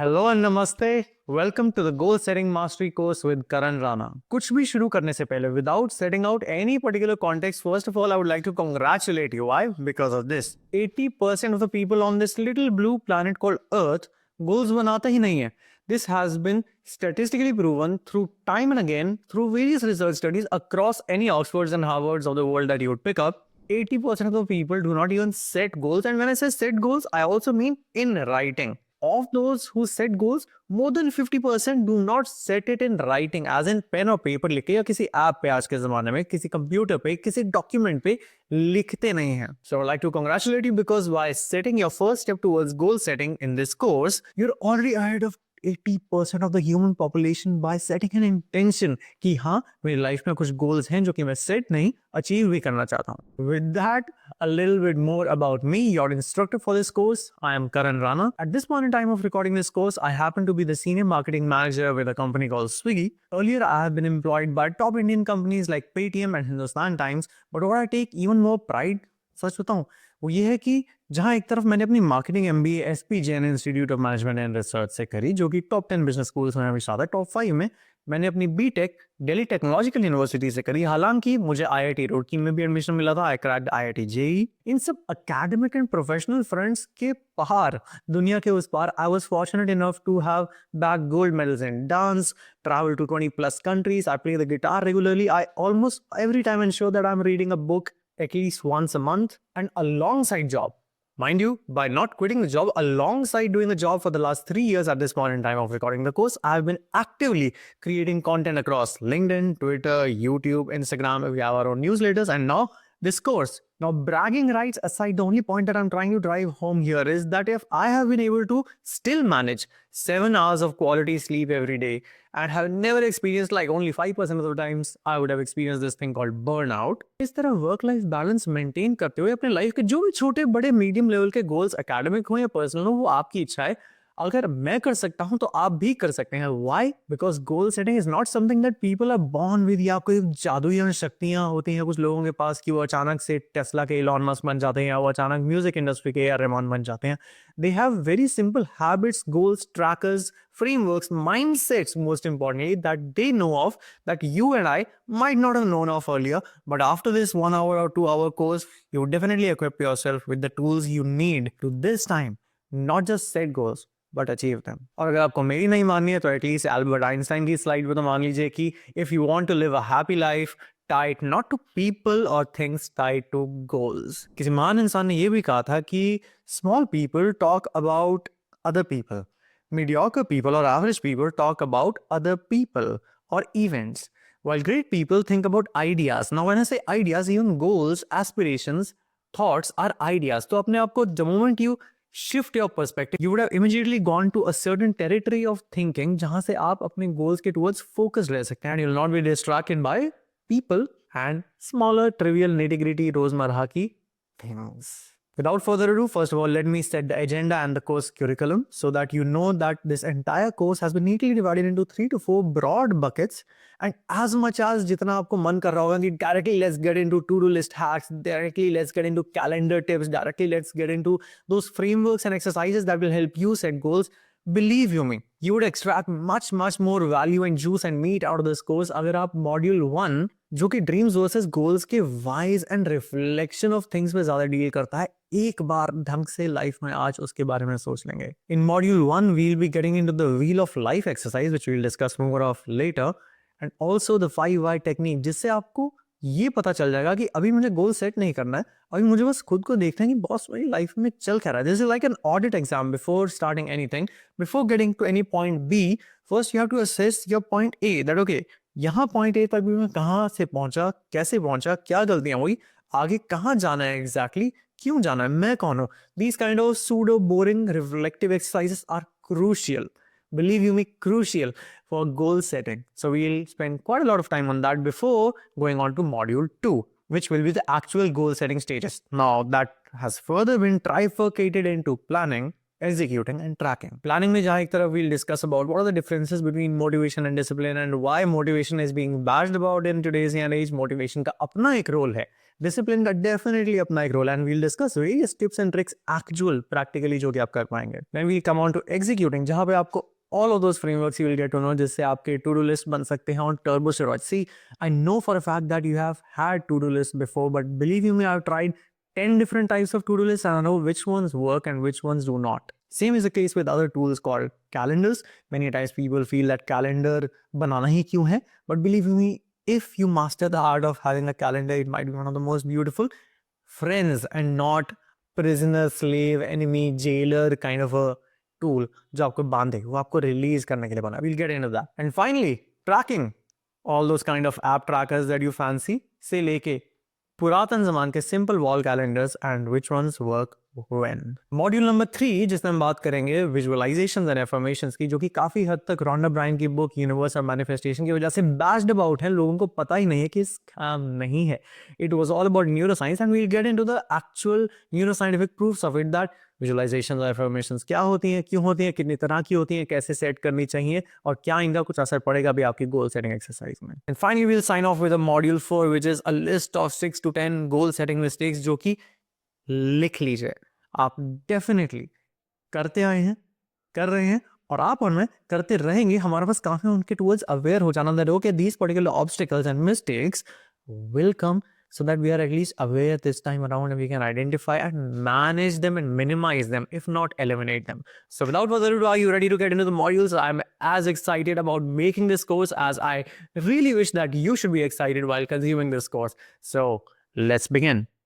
Hello and namaste. Welcome to the goal setting mastery course with Karan Rana. कुछ भी शुरू करने से पहले without setting out any particular context, first of all I would like to congratulate you. Why? Because of this 80% of the people on this little blue planet called earth goals बनाते ही नहीं है। This has been statistically proven through time and again through various research studies across any Oxfords and Harvards of the world that you would pick up. 80% of the people do not even set goals, and when I say set goals, I also mean in writing. Of those who set goals, more than 50% do not set it in writing, as in pen और paper लिख के या किसी app पे आज के जमाने में किसी कंप्यूटर पे किसी डॉक्यूमेंट पे लिखते नहीं हैं. So I'd like to congratulate you because by setting your first step towards goal setting in this course, you're already ahead of 80% of the human population by setting an intention कि हाँ मेरी life में कुछ goals हैं जो कि मैं set नहीं अचीव भी करना चाहता हूँ. With that, a little bit more about me, your instructor for this course. I am Karan Rana. At this point in time of recording this course, I happen to be the senior marketing manager with a company called Swiggy. Earlier, I have been employed by top Indian companies like Paytm and Hindustan Times. But what I take even more pride, सच बताऊं, वो ये है कि जहां एक तरफ मैंने अपनी marketing MBA SP Jain institute of management and research से करी, जो कि टॉप 10 बिजनेस स्कूल्स में हमेशा आता है, टॉप 5 में मैंने अपनी बीटेक दिल्ली टेक्नोलॉजिकल यूनिवर्सिटी से करी. हालांकि मुझे आईआईटी रुड़की में भी एडमिशन मिला था. I cracked IIT JEE. इन सब एकेडमिक एंड प्रोफेशनल फ्रंट्स के पार, दुनिया के उस पार, I was fortunate enough to have back gold medals in dance, travel to 20 plus countries. I play the guitar regularly. I almost every time ensure that I'm reading a book at least once a month, and alongside job. Mind you, by not quitting the job, alongside doing the job for the last 3 years at this point in time of recording the course, I've been actively creating content across LinkedIn, Twitter, YouTube, Instagram. We have our own newsletters, and now this course. Now, bragging rights aside, the only point that I'm trying to drive home here is that if I have been able to still manage 7 hours of quality sleep every day and have never experienced, like only 5% of the times I would have experienced this thing called burnout, इस तरह work life balance maintain करते हुए अपने life के जो भी छोटे बड़े मीडियम लेवल के गोल्स एकेडमिक हो या पर्सनल हो, वो आपकी इच्छा है. अगर मैं कर सकता हूं तो आप भी कर सकते हैं. Why? Because goal setting is not something that people are born with, या कोई जादुई शक्तियां होती हैं कुछ लोगों के पास कि वो अचानक से टेस्ला के इलॉन मस्क बन जाते हैं या वो अचानक म्यूजिक इंडस्ट्री के रहमान बन जाते हैं. They have very simple habits, goals, trackers, frameworks, mindsets, most importantly, that they know of, that you and I might not have known of earlier. But after this 1 hour or 2 hour course, you definitely equip yourself with the tools you need to this time not just set goals but achieve them. और अगर आपको मेरी नहीं माननी है तो at least Albert Einstein की slide पे तो मान लीजिए कि if you want to live a happy life, tie it not to people or things, tie it to goals. किसी महान इंसान ने ये भी कहा था कि small people talk about other people. Mediocre people or average people talk about other people or events, while great people think about ideas. Now, when I say ideas, even goals, aspirations, thoughts are ideas. So, अपने आप को the moment you shift your perspective, you would have immediately gone to a certain territory of thinking, जहाँ से आप अपने goals के towards focus ले सकते हैं, and you'll not be distracted by people and smaller, trivial, nitty-gritty, रोजमर्रा की things. Without further ado, first of all, let me set the agenda and the course curriculum so that you know that this entire course has been neatly divided into 3 to 4 broad buckets. And as much as jitna aapko man kar raha hoga ki directly let's get into to-do list hacks, directly let's get into calendar tips, directly let's get into those frameworks and exercises that will help you set goals, believe you me, you would extract much more value and juice and meat out of this course अगर आप module 1, जो कि dreams versus goals के wise and reflection of things पे ज्यादा deal करता है, एक बार ढंग से लाइफ में आज उसके बारे में सोच लेंगे. In module 1 we'll be getting into the wheel of life exercise which we will discuss more of later, and also the 5 Y technique, जिससे आपको ये पता चल जाएगा कि अभी मुझे गोल सेट नहीं करना है, अभी मुझे बस खुद को देखना है कि बॉस मेरी लाइफ में चल क्या रहा है. This is like an audit exam before starting anything. Before getting to any point B, first you have to assess your point A, that okay यहाँ पॉइंट ए तक भी मैं कहाँ से पहुंचा, कैसे पहुंचा, क्या गलतियां हुई, आगे कहाँ जाना है एग्जैक्टली, क्यों जाना है, मैं कौन हूँ. These kind of pseudo boring reflective exercises are crucial. Believe you me, crucial for goal setting. So we'll spend quite a lot of time on that before going on to module 2, which will be the actual goal setting stages. Now that has further been trifurcated into planning, executing and tracking. Planning में जहाँ एक तरफ we'll discuss about what are the differences between motivation and discipline and why motivation is being bashed about in today's age. Motivation का अपना एक role है, discipline का definitely अपना एक role है, and we'll discuss various tips and tricks actual practically जो कि आप कर पाएंगे. Then we'll come on to executing जहाँ पे आपको all of those frameworks you will get to know जिससे आपके to-do list बन सकते हैं on turbo steroids. See, I know for a fact that you have had to-do lists before, but believe you me, I've tried 10 different types of to-do lists and I know which ones work and which ones do not. Same is the case with other tools called calendars. Many times people feel that calendar banana hi kyun hai? But believe me, if you master the art of having a calendar, it might be one of the most beautiful friends and not prisoner, slave, enemy, jailer kind of a tool जो आपको बांधे, वो आपको release करने के लिए बना. We'll get into that. And finally, tracking. All those kind of app trackers that you fancy से लेके पुरातन जमान के simple wall calendars and which ones work when. Module number 3 जिसमें हम बात करेंगे विजुअलाइजेशंस एंड अफर्मेशंस की, जो कि काफी हद तक रॉन्डा ब्रायन की बुक यूनिवर्स ऑफ मैनिफेस्टेशन की वजह से बैश्ड अबाउट है. लोगों को पता ही नहीं है कि काम नहीं है. It was all about neuroscience and we will get into the actual neuroscientific proofs of it that visualisations और अफर्मेशंस क्या होती हैं, क्यों होती हैं, कितनी तरह की होती हैं, कैसे सेट करनी चाहिए और क्या इनका कुछ असर पड़ेगा भी आपकी गोल सेटिंग एक्सरसाइज में. And finally we will sign off with a module 4 which is a list of 6 to 10 goal setting mistakes जो कि लिख लीजिए. आप डेफिनेटली करते आए हैं, कर रहे हैं और आप और मैं करते रहेंगे. हमारे पास काफी उनके टूवर्ड्स अवेयर हो जाना that okay these particular obstacles and mistakes will come, so that we are at least aware this time around and we can identify and manage them and minimize them, if not eliminate them. So without further ado, are you ready to get into the modules? I'm as excited about making this course as I really wish that you should be excited while consuming this course. So let's begin.